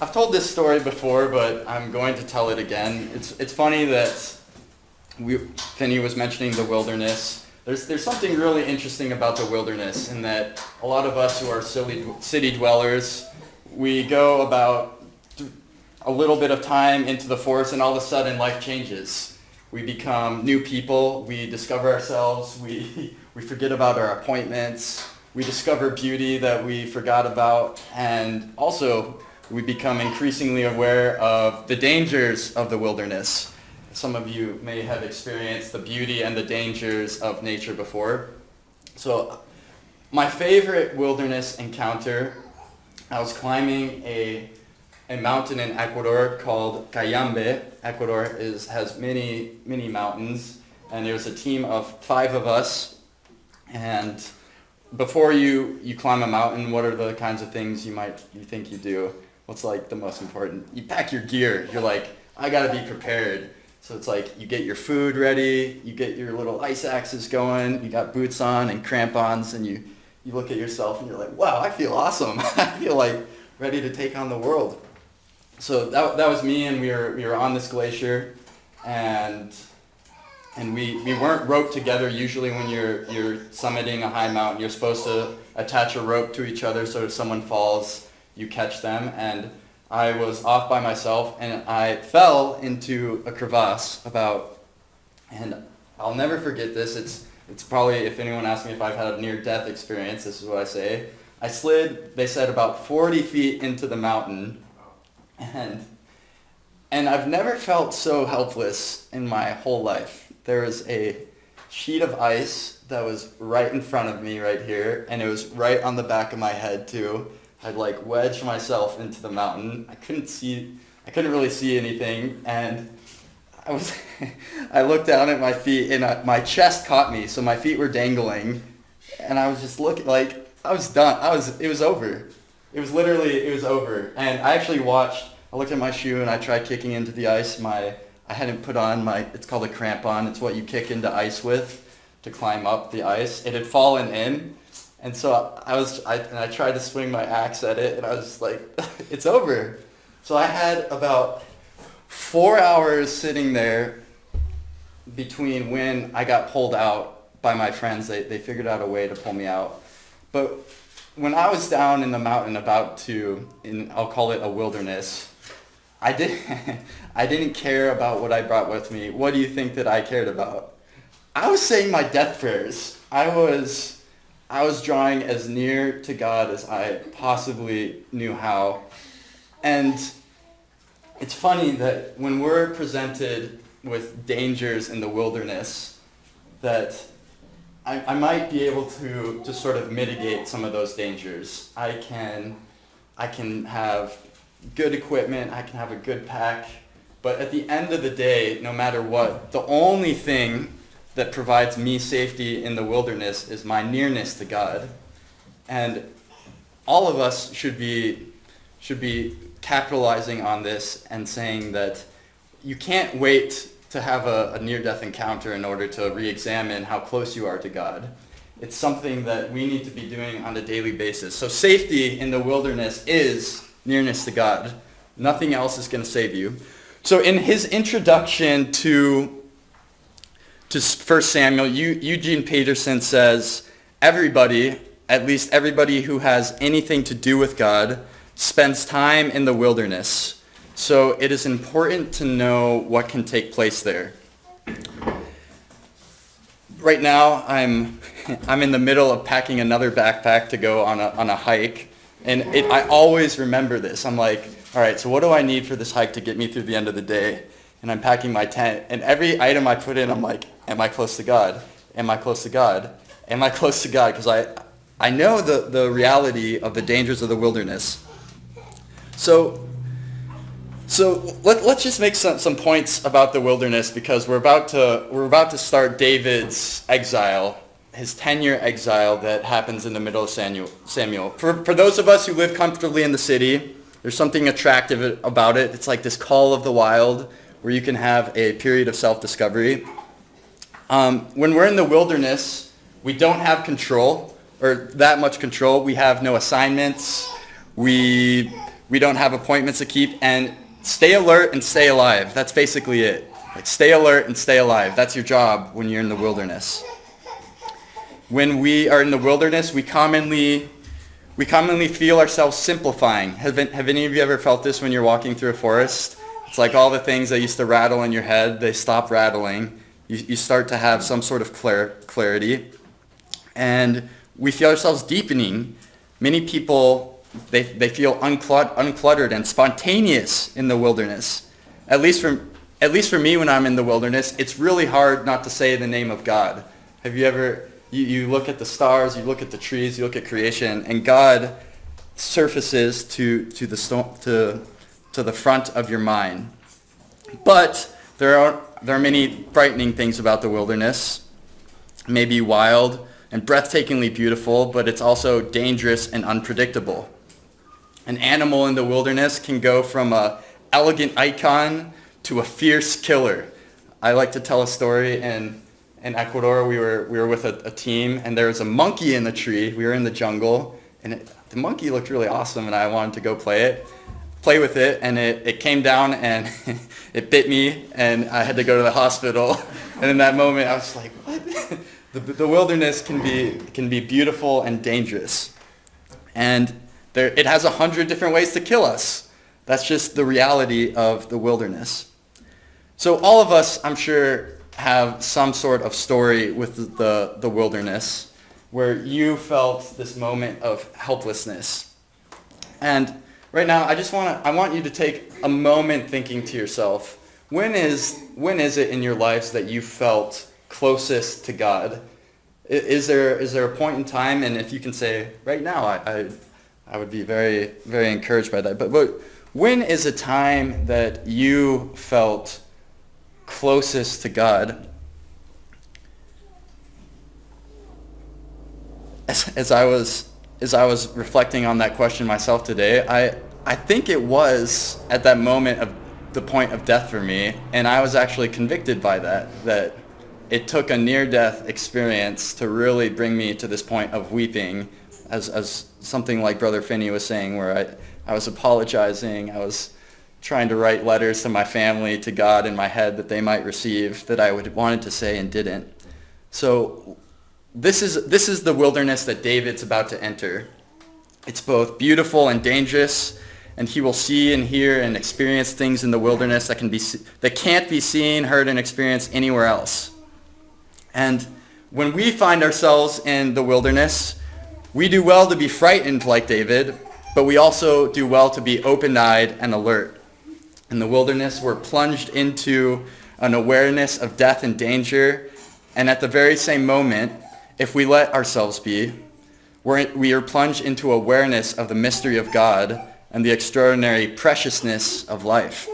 I've told this story before, but I'm going to tell it again. It's funny that Finney was mentioning the wilderness. There's something really interesting about the wilderness in that a lot of us who are city dwellers, we go about a little bit of time into the forest and all of a sudden life changes. We become new people. We discover ourselves. We forget about our appointments. We discover beauty that we forgot about, and also we become increasingly aware of the dangers of the wilderness. Some of you may have experienced the beauty and the dangers of nature before. So my favorite wilderness encounter, I was climbing a mountain in Ecuador called Cayambe. Ecuador has many mountains, and there was a team of 5 of us. And before you climb a mountain, what are the kinds of things you think you do? What's like the most important? You pack your gear. You're like, I gotta be prepared. So it's like you get your food ready, you get your little ice axes going, you got boots on and crampons, and you look at yourself and you're like, wow, I feel awesome. I feel like ready to take on the world. So that was me, and we were on this glacier, and we weren't roped together. Usually when you're summiting a high mountain, you're supposed to attach a rope to each other so if someone falls, you catch them. And I was off by myself, and I fell into a crevasse and I'll never forget this. It's probably, if anyone asks me if I've had a near-death experience, this is what I say. I slid, they said, about 40 feet into the mountain, and I've never felt so helpless in my whole life. There was a sheet of ice that was right in front of me right here, and it was right on the back of my head too. I'd like wedged myself into the mountain. I couldn't really see anything, and I looked down at my feet, and my chest caught me, so my feet were dangling, and I was just looking like I was done. It was over. It was over. And I looked at my shoe, and I tried kicking into the ice. I hadn't put on it's called a crampon. It's what you kick into ice with to climb up the ice. It had fallen in. And so I tried to swing my axe at it, and I was just like, it's over. So I had about 4 hours sitting there between when I got pulled out by my friends. They figured out a way to pull me out. But when I was down in the mountain I'll call it a wilderness, I didn't care about what I brought with me. What do you think that I cared about? I was saying my death prayers. I was drawing as near to God as I possibly knew how. And it's funny that when we're presented with dangers in the wilderness, that I might be able to sort of mitigate some of those dangers. I can have good equipment, I can have a good pack, but at the end of the day, no matter what, the only thing that provides me safety in the wilderness is my nearness to God. And all of us should be capitalizing on this and saying that you can't wait to have a near-death encounter in order to re-examine how close you are to God. It's something that we need to be doing on a daily basis. So safety in the wilderness is nearness to God. Nothing else is going to save you. So in his introduction to 1 Samuel, Eugene Peterson says, everybody, at least everybody who has anything to do with God, spends time in the wilderness. So it is important to know what can take place there. Right now, I'm in the middle of packing another backpack to go on a hike, and I always remember this. I'm like, all right, so what do I need for this hike to get me through the end of the day? And I'm packing my tent, and every item I put in, I'm like, am I close to God? Am I close to God? Am I close to God? Because I know the reality of the dangers of the wilderness. So let's just make some points about the wilderness, because we're about to start David's exile, his 10-year exile that happens in the middle of Samuel. For those of us who live comfortably in the city, there's something attractive about it. It's like this call of the wild where you can have a period of self-discovery. When we're in the wilderness, we don't have control, or that much control. We have no assignments. We We don't have appointments to keep. And stay alert and stay alive. That's basically it. Like, stay alert and stay alive. That's your job when you're in the wilderness. When we are in the wilderness, we commonly feel ourselves simplifying. Have any of you ever felt this when you're walking through a forest? It's like all the things that used to rattle in your head, they stop rattling. You start to have some sort of clarity. And we feel ourselves deepening. Many people, they feel uncluttered and spontaneous in the wilderness. At least for me, when I'm in the wilderness, it's really hard not to say the name of God. Have you ever... You look at the stars, you look at the trees, you look at creation, and God surfaces to the front of your mind. But there are many frightening things about the wilderness. It may be wild and breathtakingly beautiful, but it's also dangerous and unpredictable. An animal in the wilderness can go from an elegant icon to a fierce killer. I like to tell a story in Ecuador. We were with a team, and there was a monkey in the tree. We were in the jungle, and the monkey looked really awesome, and I wanted to go play with it, and it came down, and it bit me, and I had to go to the hospital. And in that moment, I was like, what? The wilderness can be beautiful and dangerous. And it has 100 different ways to kill us. That's just the reality of the wilderness. So all of us, I'm sure, have some sort of story with the wilderness where you felt this moment of helplessness. And right now, I want you to take a moment thinking to yourself, when is it in your lives that you felt closest to God? Is there a point in time? And if you can say right now, I would be very, very encouraged by that. But when is a time that you felt closest to God? As I was reflecting on that question myself today, I think it was at that moment of the point of death for me, and I was actually convicted by that it took a near-death experience to really bring me to this point of weeping, as something like Brother Finney was saying, where I was apologizing, I was trying to write letters to my family, to God in my head that they might receive, that I wanted to say and didn't. So this is the wilderness that David's about to enter. It's both beautiful and dangerous, and he will see and hear and experience things in the wilderness that can't be seen, heard, and experienced anywhere else. And when we find ourselves in the wilderness, we do well to be frightened like David, but we also do well to be open-eyed and alert. In the wilderness, we're plunged into an awareness of death and danger, and at the very same moment, if we let ourselves be, we are plunged into awareness of the mystery of God and the extraordinary preciousness of life.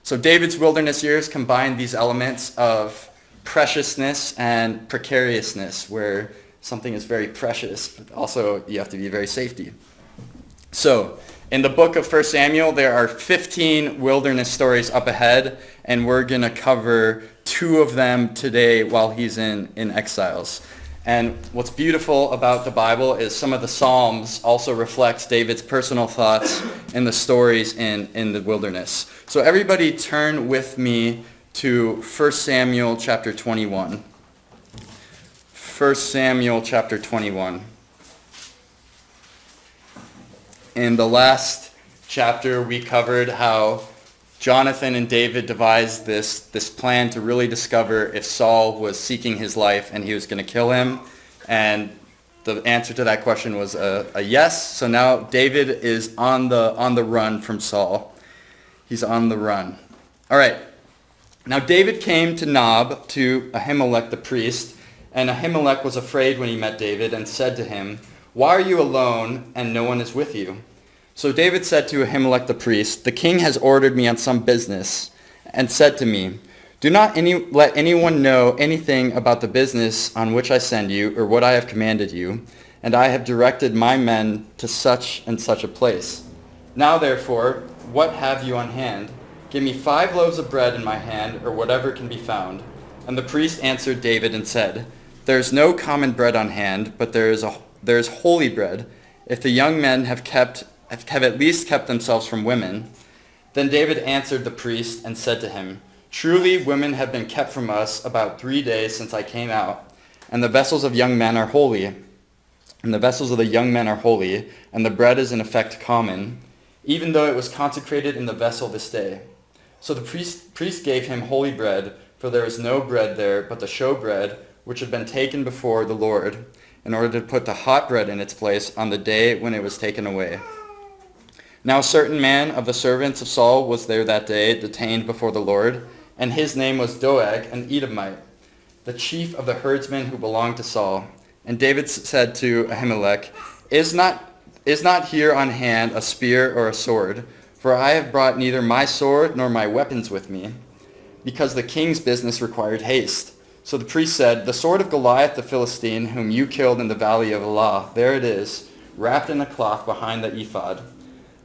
So David's wilderness years combine these elements of preciousness and precariousness, where something is very precious, but also you have to be very safety. So in the book of 1 Samuel, there are 15 wilderness stories up ahead, and we're going to cover 2 of them today while he's in exiles. And what's beautiful about the Bible is some of the Psalms also reflect David's personal thoughts in the stories in the wilderness. So everybody turn with me to 1 Samuel chapter 21. 1 Samuel chapter 21. In the last chapter, we covered how Jonathan and David devised this plan to really discover if Saul was seeking his life and he was going to kill him. And the answer to that question was a yes. So now David is on the run from Saul. He's on the run. All right. Now David came to Nob to Ahimelech the priest, and Ahimelech was afraid when he met David and said to him, "Why are you alone and no one is with you?" So David said to Ahimelech the priest, "The king has ordered me on some business and said to me, 'Do not let anyone know anything about the business on which I send you or what I have commanded you, and I have directed my men to such and such a place. Now therefore, what have you on hand? Give me 5 loaves of bread in my hand, or whatever can be found.' And the priest answered David and said, 'There is no common bread on hand, but there is holy bread. If the young men have kept have at least kept themselves from women." Then David answered the priest and said to him, "Truly women have been kept from us about 3 days since I came out, and the vessels of young men are holy. And the vessels of the young men are holy, and the bread is in effect common, even though it was consecrated in the vessel this day." So the priest gave him holy bread, for there was no bread there but the showbread, which had been taken before the Lord, in order to put the hot bread in its place on the day when it was taken away. Now a certain man of the servants of Saul was there that day, detained before the Lord, and his name was Doeg, an Edomite, the chief of the herdsmen who belonged to Saul. And David said to Ahimelech, Is not here on hand a spear or a sword? For I have brought neither my sword nor my weapons with me, because the king's business required haste. So the priest said, "The sword of Goliath the Philistine, whom you killed in the valley of Elah, there it is, wrapped in a cloth behind the ephod.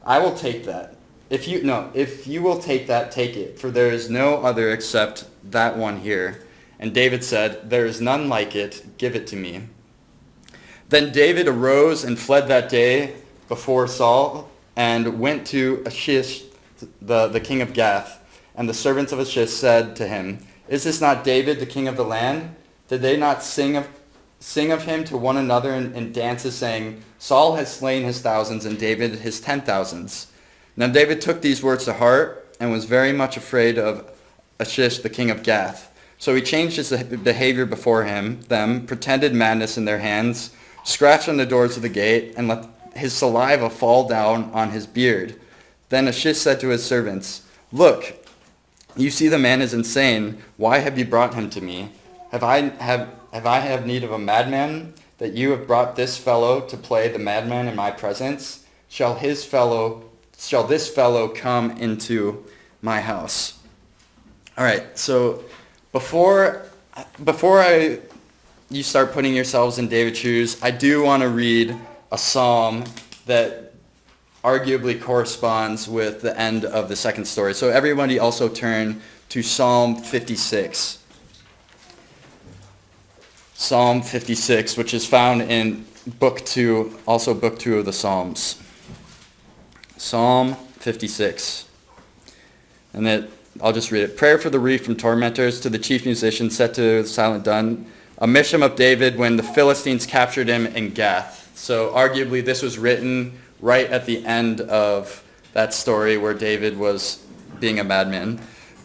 I will take that. If you will take that, take it, for there is no other except that one here." And David said, "There is none like it. Give it to me." Then David arose and fled that day before Saul, and went to Achish, the king of Gath. And the servants of Achish said to him, "Is this not David, the king of the land? Did they not sing of him to one another in dances, saying, 'Saul has slain his thousands, and David his 10,000s?'" Now David took these words to heart, and was very much afraid of Achish, the king of Gath. So he changed his behavior before them, pretended madness in their hands, scratched on the doors of the gate, and let his saliva fall down on his beard. Then Achish said to his servants, "Look, you see the man is insane. Why have you brought him to me? Have I need of a madman, that you have brought this fellow to play the madman in my presence? Shall this fellow come into my house?" All right, so before you start putting yourselves in David's shoes, I do want to read a psalm that arguably corresponds with the end of the second story. So everybody also turn to Psalm 56. Psalm 56, which is found in book 2, also book 2 of the Psalms. Psalm 56. And I'll just read it. "Prayer for the reef from tormentors, to the chief musician set to the silent dun, a misham of David when the Philistines captured him in Gath." So arguably this was written right at the end of that story where David was being a madman.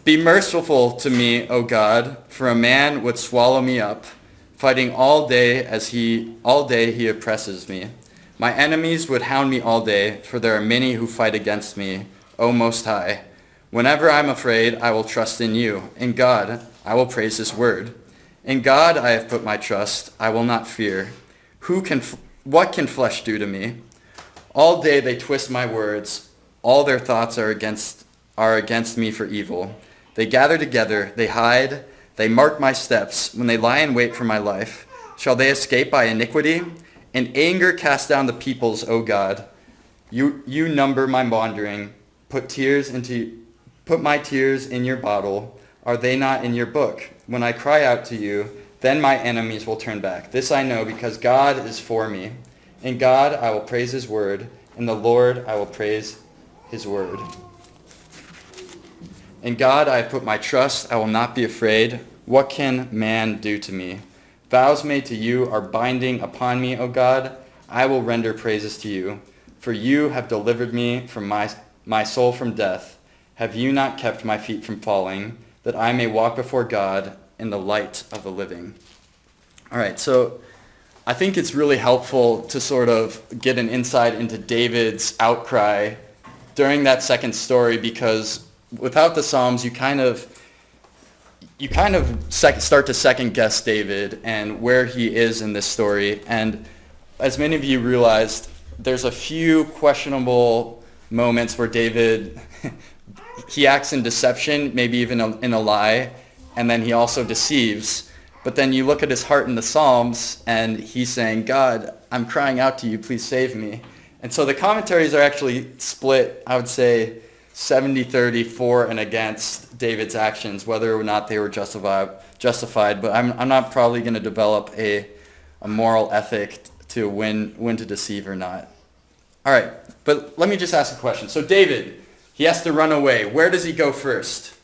"Be merciful to me, O God, for a man would swallow me up. Fighting all day he oppresses me. My enemies would hound me all day, for there are many who fight against me, O Most High. Whenever I'm afraid, I will trust in you. In God, I will praise his word. In God I have put my trust. I will not fear. What can flesh do to me? All day they twist my words. All their thoughts are against me for evil. They gather together. They hide. They mark my steps. When they lie in wait for my life, shall they escape by iniquity? In anger cast down the peoples, O God. You number my wandering. Put my tears in your bottle. Are they not in your book? When I cry out to you, then my enemies will turn back. This I know, because God is for me. In God I will praise his word. In the Lord I will praise his word. In God I have put my trust. I will not be afraid. What can man do to me? Vows made to you are binding upon me, O God. I will render praises to you. For you have delivered me from my soul from death. Have you not kept my feet from falling, that I may walk before God in the light of the living? All right, so I think it's really helpful to sort of get an insight into David's outcry during that second story, because without the Psalms, you kind of start to second guess David and where he is in this story. And as many of you realized, there's a few questionable moments where David, he acts in deception, maybe even in a lie, and then he also deceives. But then you look at his heart in the Psalms, and he's saying, "God, I'm crying out to you, please save me." And so the commentaries are actually split, I would say, 70-30 for and against David's actions, whether or not they were justified. But I'm not probably going to develop a moral ethic to when to deceive or not. All right, but let me just ask a question. So David, he has to run away. Where does he go first?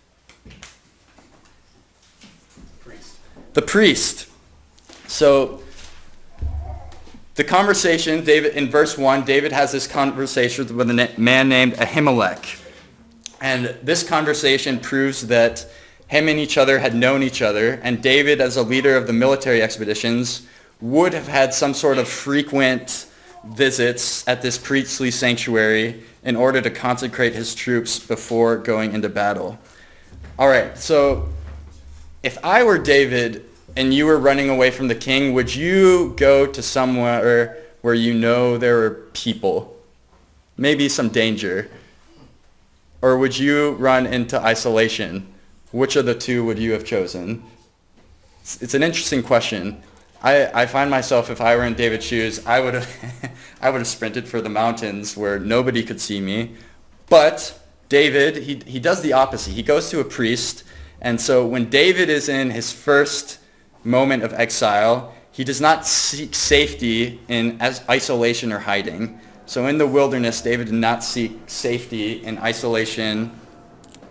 The priest. So the conversation, David, in verse 1, David has this conversation with a man named Ahimelech. And this conversation proves that him and each other had known each other, and David, as a leader of the military expeditions, would have had some sort of frequent visits at this priestly sanctuary in order to consecrate his troops before going into battle. All right, so if I were David and you were running away from the king, would you go to somewhere where you know there are people, maybe some danger? Or would you run into isolation? Which of the two would you have chosen? It's an interesting question. I find myself, if I were in David's shoes, I would have sprinted for the mountains where nobody could see me. But David, he does the opposite. He goes to a priest. And so when David is in his first moment of exile, he does not seek safety in isolation or hiding. So in the wilderness, David did not seek safety in isolation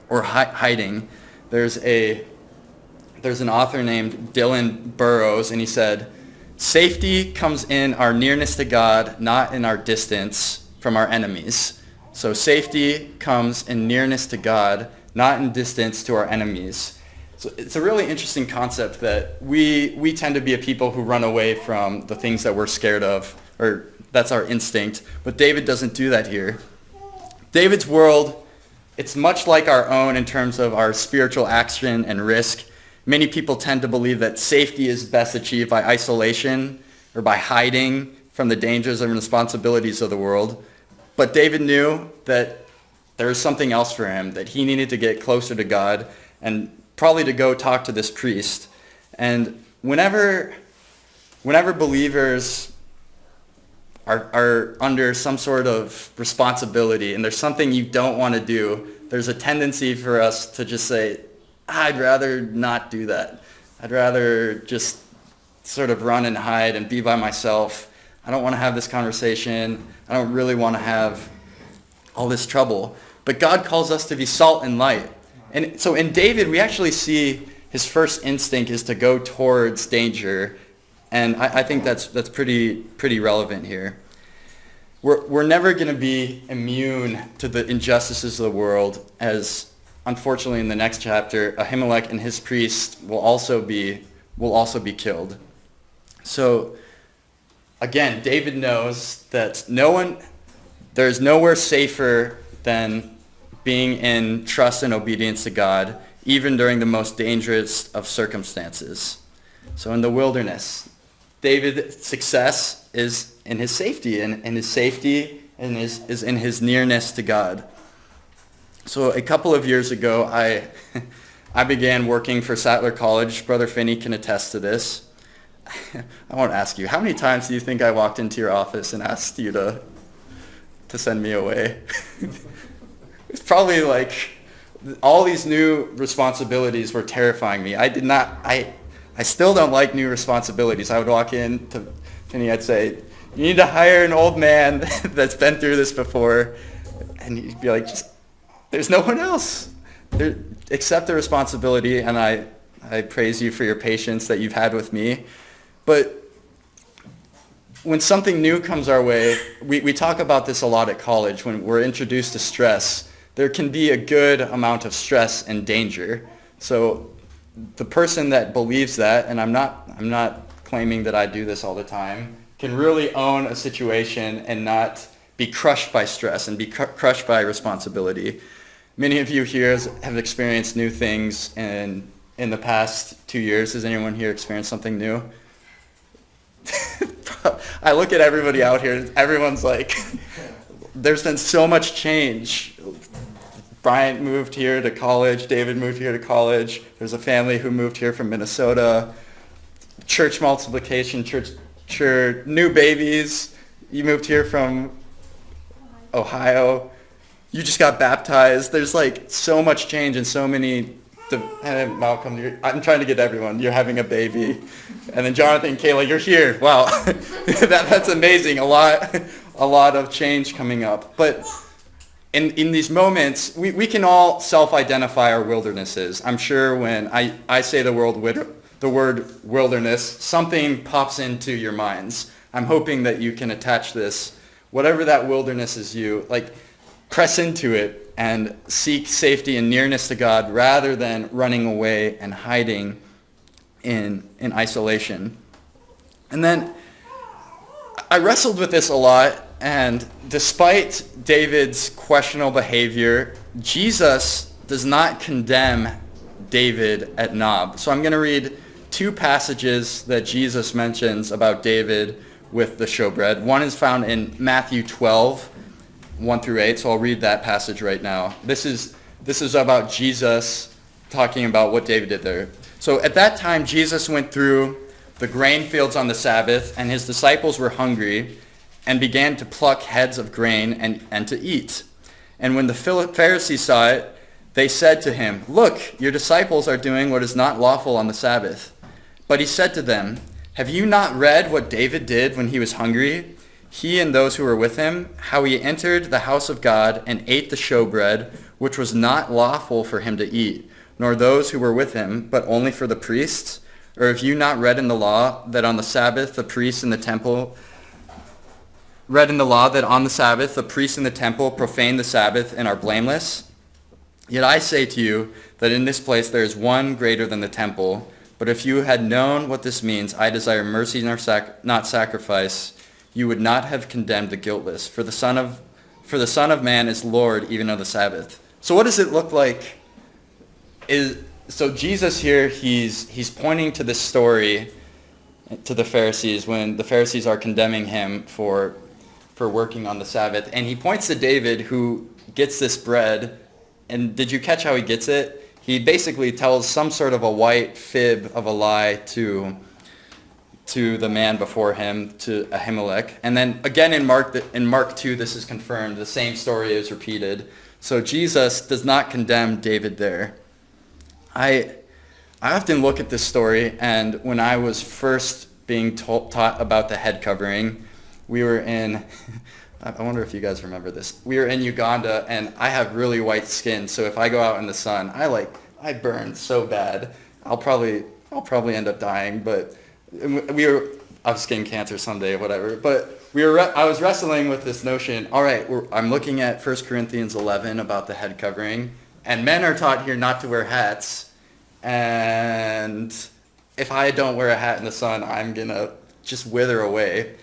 or hiding. There's an author named Dylan Burrows, and he said, "Safety comes in our nearness to God, not in our distance from our enemies." So safety comes in nearness to God, not in distance to our enemies. So it's a really interesting concept that we tend to be a people who run away from the things that we're scared of, or that's our instinct. But David doesn't do that here. David's world, it's much like our own in terms of our spiritual action and risk. Many people tend to believe that safety is best achieved by isolation or by hiding from the dangers and responsibilities of the world. But David knew that there was something else for him, that he needed to get closer to God and probably to go talk to this priest. And whenever believers are under some sort of responsibility and there's something you don't want to do, there's a tendency for us to just say, I'd rather not do that. I'd rather just sort of run and hide and be by myself. I don't want to have this conversation. I don't really want to have all this trouble. But God calls us to be salt and light. And so in David, we actually see his first instinct is to go towards danger. And I think that's pretty relevant here. We're never going to be immune to the injustices of the world, as unfortunately in the next chapter, Ahimelech and his priest will also be killed. So again, David knows that there's nowhere safer than being in trust and obedience to God, even during the most dangerous of circumstances. So in the wilderness, David's success is in his safety, and his safety is in his nearness to God. So a couple of years ago, I began working for Sattler College. Brother Finney can attest to this. I won't ask you, how many times do you think I walked into your office and asked you to send me away? It's probably like all these new responsibilities were terrifying me. I still don't like new responsibilities. I would walk in to Finney, I'd say, you need to hire an old man that's been through this before. And he'd be like, there's no one else. Accept the responsibility, and I praise you for your patience that you've had with me. But when something new comes our way, we talk about this a lot at college. When we're introduced to stress, there can be a good amount of stress and danger. So the person that believes that, and I'm not claiming that I do this all the time, can really own a situation and not be crushed by stress and be crushed by responsibility. Many of you here have experienced new things in the past 2 years. Has anyone here experienced something new? I look at everybody out here, everyone's like, there's been so much change. Bryant moved here to college, David moved here to college, there's a family who moved here from Minnesota, church multiplication, church, new babies, you moved here from Ohio, you just got baptized. There's like so much change and so many. And Malcolm, I'm trying to get everyone. You're having a baby, and then Jonathan, Kayla, you're here. Wow, that's amazing. A lot a lot of change coming up. But in these moments, we can all self-identify our wildernesses. I'm sure when I say the word wilderness, something pops into your minds. I'm hoping that you can attach this, whatever that wilderness is like press into it and seek safety and nearness to God rather than running away and hiding in isolation. And then I wrestled with this a lot, and despite David's questionable behavior, Jesus does not condemn David at Nob. So I'm going to read two passages that Jesus mentions about David with the showbread. One is found in Matthew 12, 1 through 8, so I'll read that passage right now. This is about Jesus talking about what David did there. So at that time, Jesus went through the grain fields on the Sabbath, and his disciples were hungry and began to pluck heads of grain and to eat. And when the Pharisees saw it, they said to him, "Look, your disciples are doing what is not lawful on the Sabbath." But he said to them, "Have you not read what David did when he was hungry, he and those who were with him, how he entered the house of God and ate the showbread, which was not lawful for him to eat, nor those who were with him, but only for the priests? Or have you not read in the law that on the Sabbath the priests in the temple profane the Sabbath and are blameless? Yet I say to you that in this place there is one greater than the temple. But if you had known what this means, I desire mercy not sacrifice, you would not have condemned the guiltless. For the Son of Man is Lord even of the Sabbath." So what does it look like? So Jesus here, he's pointing to this story to the Pharisees when the Pharisees are condemning him for working on the Sabbath. And he points to David, who gets this bread. And did you catch how he gets it? He basically tells some sort of a white fib of a lie to the man before him, to Ahimelech. And then again in Mark 2, this is confirmed. The same story is repeated. So Jesus does not condemn David there. I often look at this story, and when I was first being taught about the head covering, we were in, I wonder if you guys remember this. We were in Uganda, and I have really white skin, so if I go out in the sun, I burn so bad. I'll probably end up dying, but I was getting cancer someday, whatever. But I was wrestling with this notion. All right, I'm looking at 1 Corinthians 11 about the head covering, and men are taught here not to wear hats. And if I don't wear a hat in the sun, I'm gonna just wither away.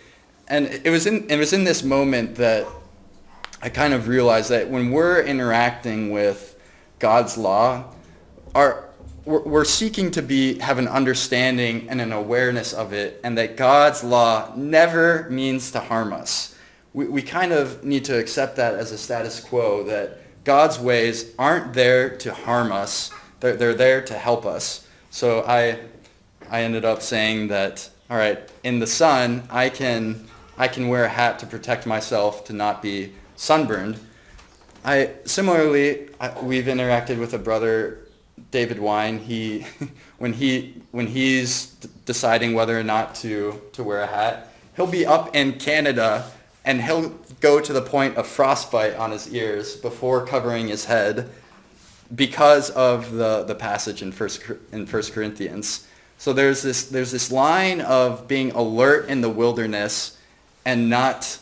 And it was in this moment that I kind of realized that when we're interacting with God's law, we're seeking to have an understanding and an awareness of it, and that God's law never means to harm us. We kind of need to accept that as a status quo, that God's ways aren't there to harm us. They're there to help us. So I ended up saying that, all right, in the sun, I can wear a hat to protect myself to not be sunburned. Similarly, we've interacted with a brother, David Wine. When he's deciding whether or not to wear a hat, he'll be up in Canada and he'll go to the point of frostbite on his ears before covering his head, because of the passage in 1 Corinthians. So there's this line of being alert in the wilderness and not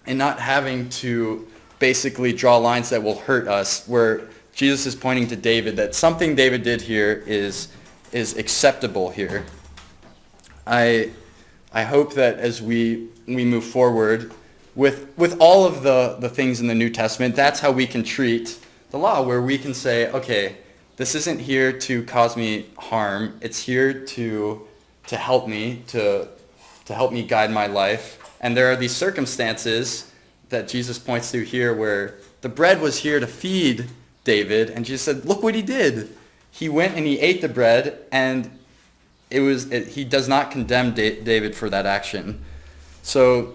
having to basically draw lines that will hurt us, where Jesus is pointing to David that something David did here is acceptable here. I hope that as we move forward with all of the things in the New Testament, that's how we can treat the law, where we can say, okay, this isn't here to cause me harm. It's here to help me, to help me guide my life. And there are these circumstances that Jesus points to here where the bread was here to feed David, and Jesus said, look what he did. He went and he ate the bread, and he does not condemn David for that action. So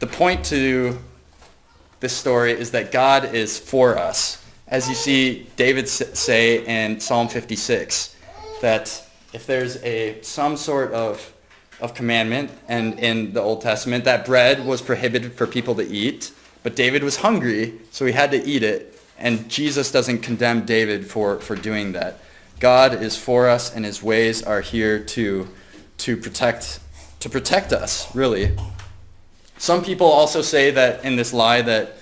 the point to this story is that God is for us. As you see David say in Psalm 56, that if there's some sort of of commandment, and in the Old Testament, that bread was prohibited for people to eat, but David was hungry, so he had to eat it, and Jesus doesn't condemn David for doing that. God is for us, and his ways are here to protect us, really. Some people also say that in this lie that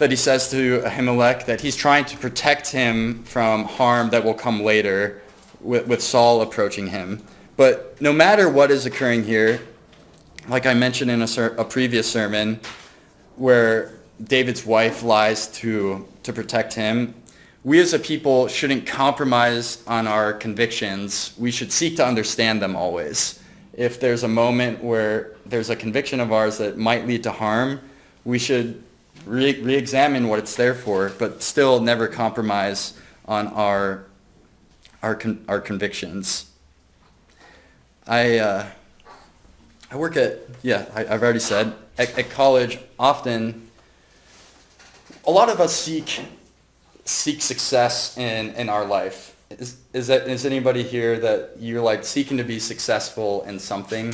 he says to Ahimelech that he's trying to protect him from harm that will come later with Saul approaching him. But no matter what is occurring here, like I mentioned in a previous sermon, where David's wife lies to protect him, we as a people shouldn't compromise on our convictions. We should seek to understand them always. If there's a moment where there's a conviction of ours that might lead to harm, we should re-examine what it's there for, but still never compromise on our convictions. I work at, I've already said, at college. Often, a lot of us seek success in our life. Is anybody here that you're like seeking to be successful in something?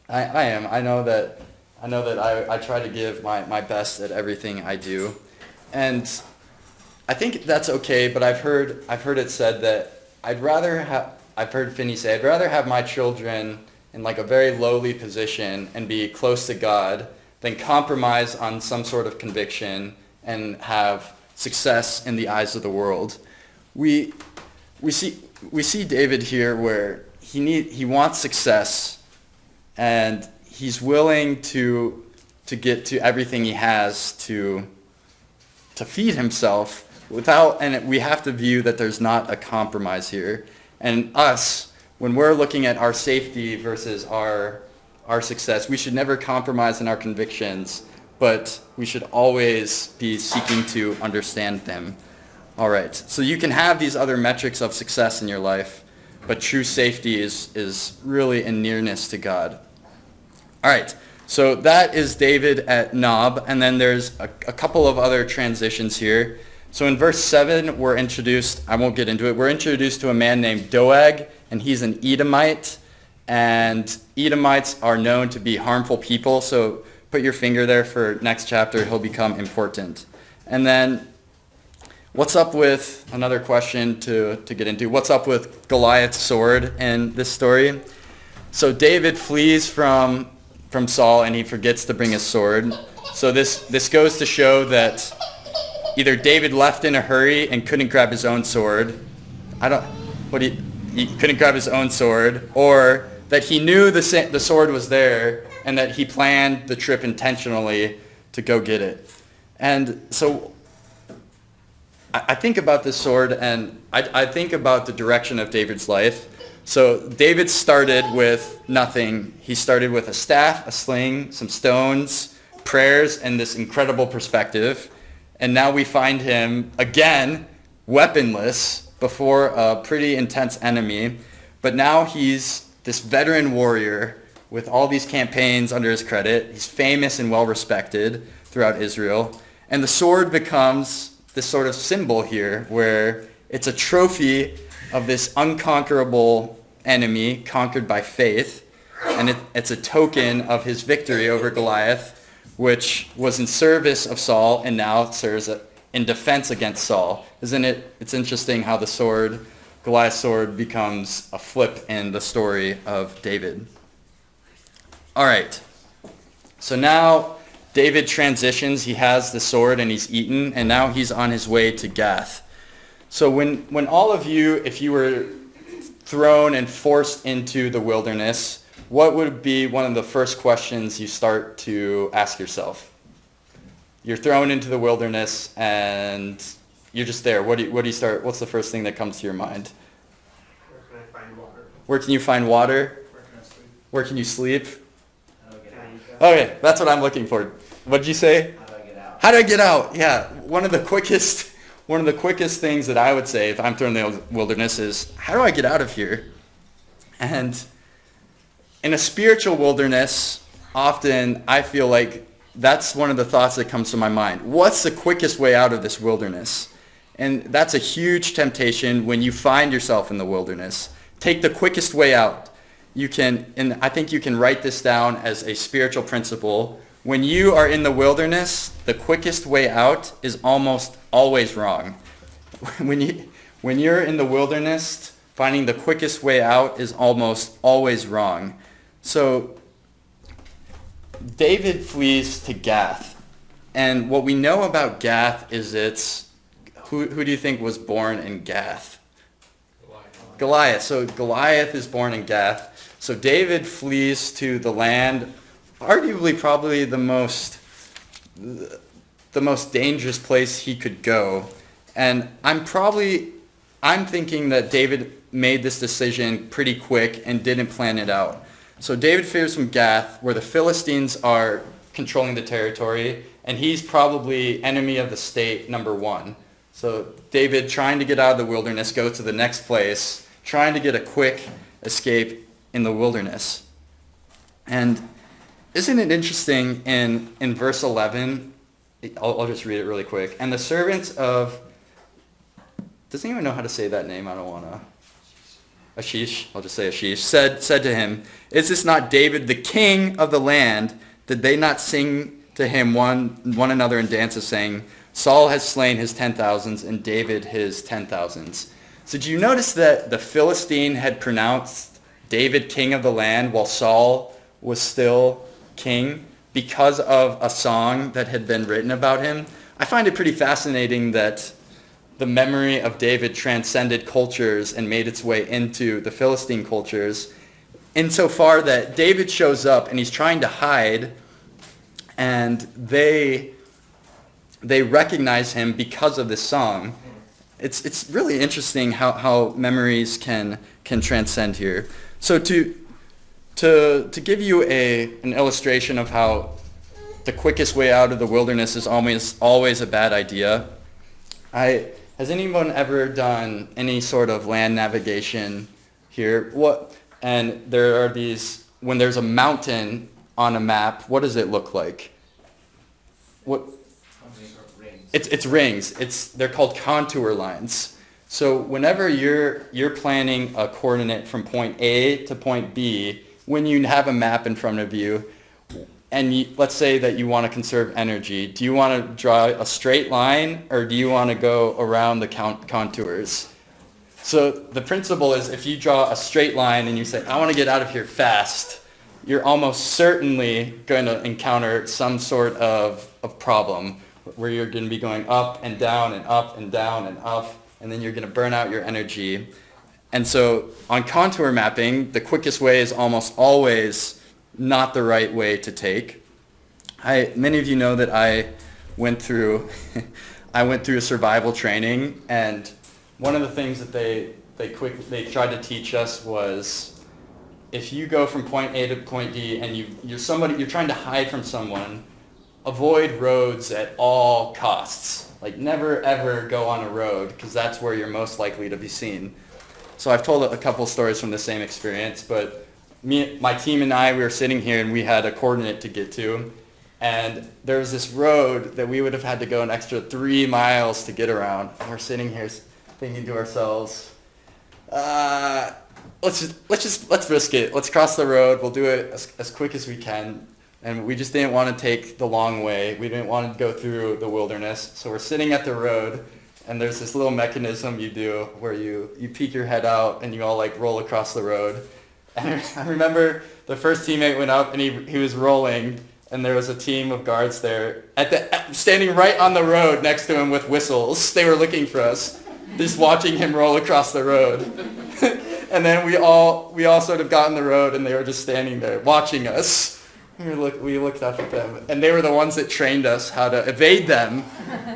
I am. I know that I try to give my best at everything I do, and I think that's okay. But I've heard it said that I've heard Finney say, I'd rather have my children in like a very lowly position and be close to God than compromise on some sort of conviction and have success in the eyes of the world. We see David here where he wants success, and he's willing to get to everything he has to feed himself and we have to view that there's not a compromise here. And us, when we're looking at our safety versus our success, we should never compromise in our convictions, but we should always be seeking to understand them. All right, so you can have these other metrics of success in your life, but true safety is really in nearness to God. All right, so that is David at Nob, and then there's a couple of other transitions here. So in verse 7, we're introduced, I won't get into it, we're introduced to a man named Doeg, and he's an Edomite, and Edomites are known to be harmful people, so put your finger there for next chapter, he'll become important. And then, what's up with, another question to get into, what's up with Goliath's sword in this story? So David flees from Saul, and he forgets to bring his sword. So this goes to show that either David left in a hurry and couldn't grab his own sword. He couldn't grab his own sword, or that he knew the sword was there and that he planned the trip intentionally to go get it. And so I think about this sword, and I think about the direction of David's life. So David started with nothing. He started with a staff, a sling, some stones, prayers, and this incredible perspective. And now we find him, again, weaponless before a pretty intense enemy. But now he's this veteran warrior with all these campaigns under his credit. He's famous and well-respected throughout Israel. And the sword becomes this sort of symbol here where it's a trophy of this unconquerable enemy conquered by faith. And it's a token of his victory over Goliath, which was in service of Saul and now serves in defense against Saul. Isn't it? It's interesting how the sword, Goliath's sword, becomes a flip in the story of David. All right. So now David transitions. He has the sword and he's eaten, and now he's on his way to Gath. So when all of you, if you were thrown and forced into the wilderness, what would be one of the first questions you start to ask yourself? You're thrown into the wilderness and you're just there. What do you start? What's the first thing that comes to your mind? Where can I find water? Where can you find water? Where can I sleep? Where can you sleep? How do I get out? Okay, that's what I'm looking for. What did you say? How do I get out? How do I get out? Yeah, one of the quickest things that I would say if I'm thrown in the wilderness is, how do I get out of here? And in a spiritual wilderness, often I feel like that's one of the thoughts that comes to my mind. What's the quickest way out of this wilderness? And that's a huge temptation when you find yourself in the wilderness. Take the quickest way out. and I think you can write this down as a spiritual principle. When you are in the wilderness, the quickest way out is almost always wrong. When you're in the wilderness, finding the quickest way out is almost always wrong. So David flees to Gath. And what we know about Gath is who do you think was born in Gath? Goliath. So Goliath is born in Gath. So David flees to the land, arguably probably the most dangerous place he could go. And I'm thinking that David made this decision pretty quick and didn't plan it out. So David fears from Gath, where the Philistines are controlling the territory, and he's probably enemy of the state number one. So David, trying to get out of the wilderness, goes to the next place, trying to get a quick escape in the wilderness. And isn't it interesting in verse 11, I'll just read it really quick. And the servants of, does anyone know how to say that name? I don't want to. Ashish, I'll just say Ashish, said to him, "Is this not David, the king of the land? Did they not sing to him one another in dances, saying, Saul has slain his 10,000s and David his 10,000s. So do you notice that the Philistine had pronounced David king of the land while Saul was still king because of a song that had been written about him? I find it pretty fascinating that the memory of David transcended cultures and made its way into the Philistine cultures, insofar that David shows up and he's trying to hide, and they recognize him because of this song. It's really interesting how memories can transcend here. So to give you an illustration of how the quickest way out of the wilderness is always a bad idea, has anyone ever done any sort of land navigation here? And there are these, when there's a mountain on a map, what does it look like? It's rings. They're called contour lines. So whenever you're planning a coordinate from point A to point B, when you have a map in front of you, and let's say that you want to conserve energy, do you want to draw a straight line, or do you want to go around the contours? So the principle is, if you draw a straight line and you say, I want to get out of here fast, you're almost certainly going to encounter some sort of problem where you're going to be going up and down and up and down and up, and then you're going to burn out your energy. And so on contour mapping, the quickest way is almost always not the right way to take. Many of you know that I went through a survival training, and one of the things that they tried to teach us was, if you go from point A to point D and you're trying to hide from someone, avoid roads at all costs. Like, never ever go on a road, because that's where you're most likely to be seen. So I've told a couple stories from the same experience, but my team and I, we were sitting here and we had a coordinate to get to, and there was this road that we would have had to go an extra 3 miles to get around. And we're sitting here thinking to ourselves, let's risk it. Let's cross the road. We'll do it as quick as we can. And we just didn't want to take the long way. We didn't want to go through the wilderness. So we're sitting at the road, and there's this little mechanism you do where you peek your head out and you all like roll across the road. And I remember the first teammate went up and he was rolling, and there was a team of guards there standing right on the road next to him with whistles. They were looking for us, just watching him roll across the road. And then we all sort of got on the road, and they were just standing there watching us. We looked up at them, and they were the ones that trained us how to evade them.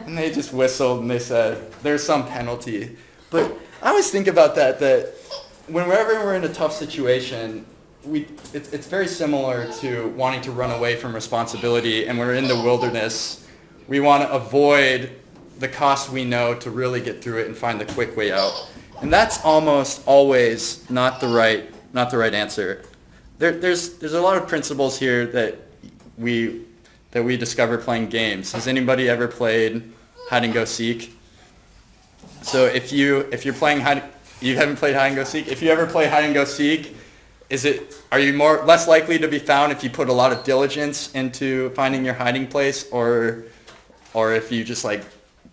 And they just whistled and they said, there's some penalty. But I always think about that whenever we're in a tough situation, it's very similar to wanting to run away from responsibility. And we're in the wilderness, we want to avoid the cost we know to really get through it and find the quick way out. And that's almost always not the right answer. There's a lot of principles here that we discover playing games. Has anybody ever played hide and go seek? So if you're playing you haven't played hide and go seek. If you ever play hide and go seek, are you less likely to be found if you put a lot of diligence into finding your hiding place, or if you just like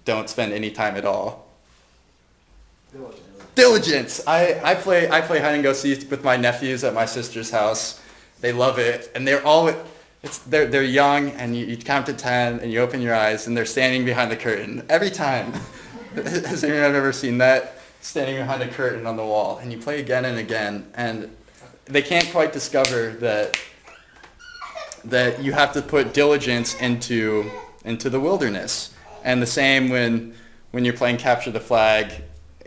don't spend any time at all? Diligence. I play hide and go seek with my nephews at my sister's house. They love it, and they're young, and you count to 10 and you open your eyes and they're standing behind the curtain every time. Has anyone ever seen that? Standing behind a curtain on the wall, and you play again and again, and they can't quite discover that you have to put diligence into the wilderness. And the same when you're playing capture the flag.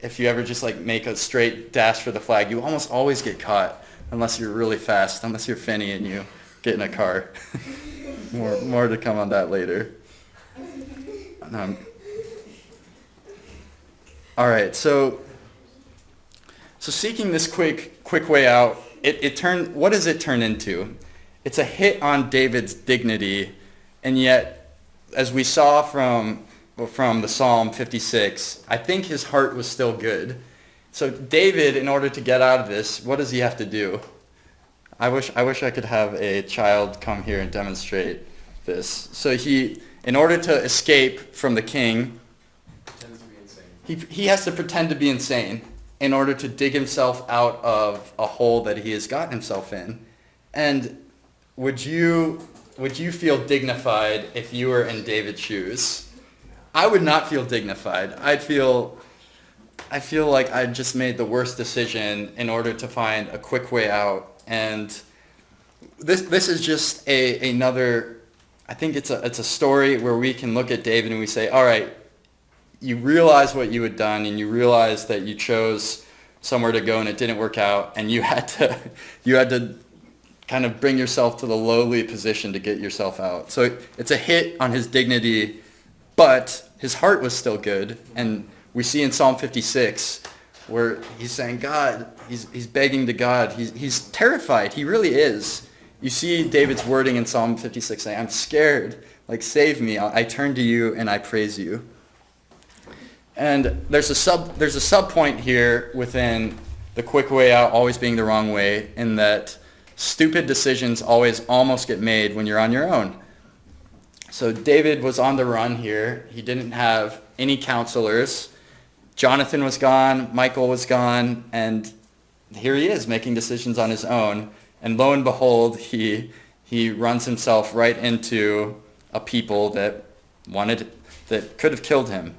If you ever just like make a straight dash for the flag, you almost always get caught unless you're really fast, unless you're Finney and you get in a car. More to come on that later. All right, so seeking this quick way out, what does it turn into? It's a hit on David's dignity, and yet, as we saw from the Psalm 56, I think his heart was still good. So David, in order to get out of this, what does he have to do? I wish I could have a child come here and demonstrate this. So in order to escape from the king, pretends to be insane. He has to pretend to be insane in order to dig himself out of a hole that he has gotten himself in. And would you feel dignified if you were in David's shoes? I would not feel dignified. I feel like I just made the worst decision in order to find a quick way out. And this is just another. I think it's a story where we can look at David and we say, all right, you realize what you had done, and you realize that you chose somewhere to go and it didn't work out, and you had to kind of bring yourself to the lowly position to get yourself out. So it's a hit on his dignity. But his heart was still good, and we see in Psalm 56 where he's saying, God, he's begging to God. He's terrified. He really is. You see David's wording in Psalm 56 saying, I'm scared. Like, save me. I turn to you and I praise you. And there's a sub point here within the quick way out always being the wrong way, in that stupid decisions always almost get made when you're on your own. So David was on the run here. He didn't have any counselors. Jonathan was gone, Michael was gone, and here he is making decisions on his own. And lo and behold, he runs himself right into a people that could have killed him.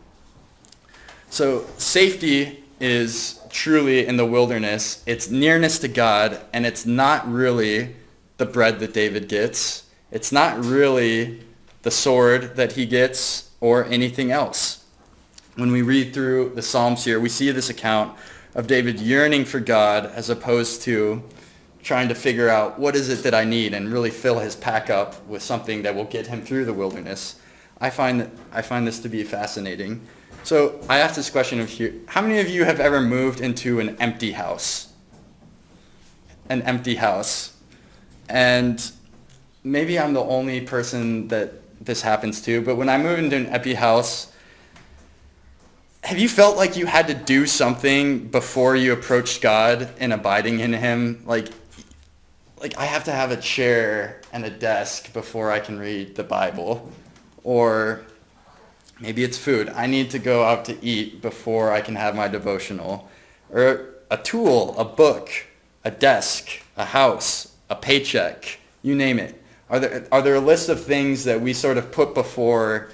So safety is truly in the wilderness. It's nearness to God, and it's not really the bread that David gets. It's not really the sword that he gets, or anything else. When we read through the Psalms here, we see this account of David yearning for God as opposed to trying to figure out what is it that I need and really fill his pack up with something that will get him through the wilderness. I find this to be fascinating. So I asked this question of here, how many of you have ever moved into an empty house? An empty house. And maybe I'm the only person that this happens to, but when I moved into an empty house, have you felt like you had to do something before you approached God and abiding in him? Like I have to have a chair and a desk before I can read the Bible. Or maybe it's food. I need to go out to eat before I can have my devotional. Or a tool, a book, a desk, a house, a paycheck, you name it. Are there a list of things that we sort of put before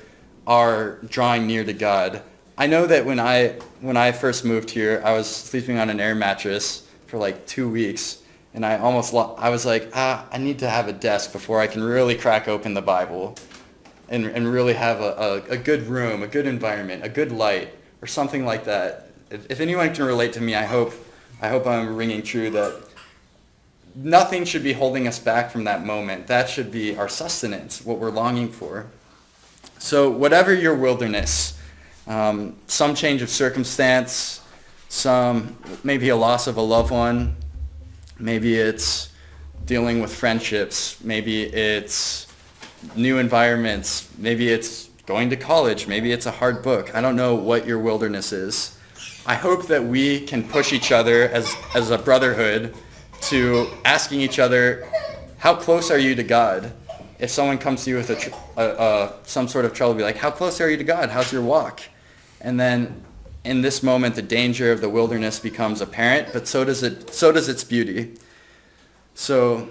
our drawing near to God? I know that when I first moved here, I was sleeping on an air mattress for like 2 weeks, and I was like, I need to have a desk before I can really crack open the Bible and really have a good room, a good environment, a good light, or something like that. If anyone can relate to me, I hope I'm ringing true that nothing should be holding us back from that moment. That should be our sustenance, what we're longing for. So whatever your wilderness, some change of circumstance, maybe a loss of a loved one, maybe it's dealing with friendships, maybe it's new environments, maybe it's going to college, maybe it's a hard book. I don't know what your wilderness is. I hope that we can push each other as a brotherhood to asking each other, how close are you to God? If someone comes to you with some sort of trouble, be like, how close are you to God? How's your walk? And then in this moment, the danger of the wilderness becomes apparent, but so does its beauty. So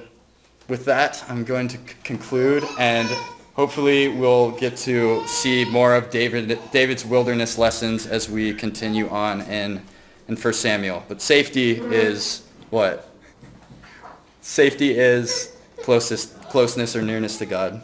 with that, I'm going to conclude, and hopefully we'll get to see more of David's wilderness lessons as we continue on in 1 Samuel. But safety is what? Safety is closeness or nearness to God.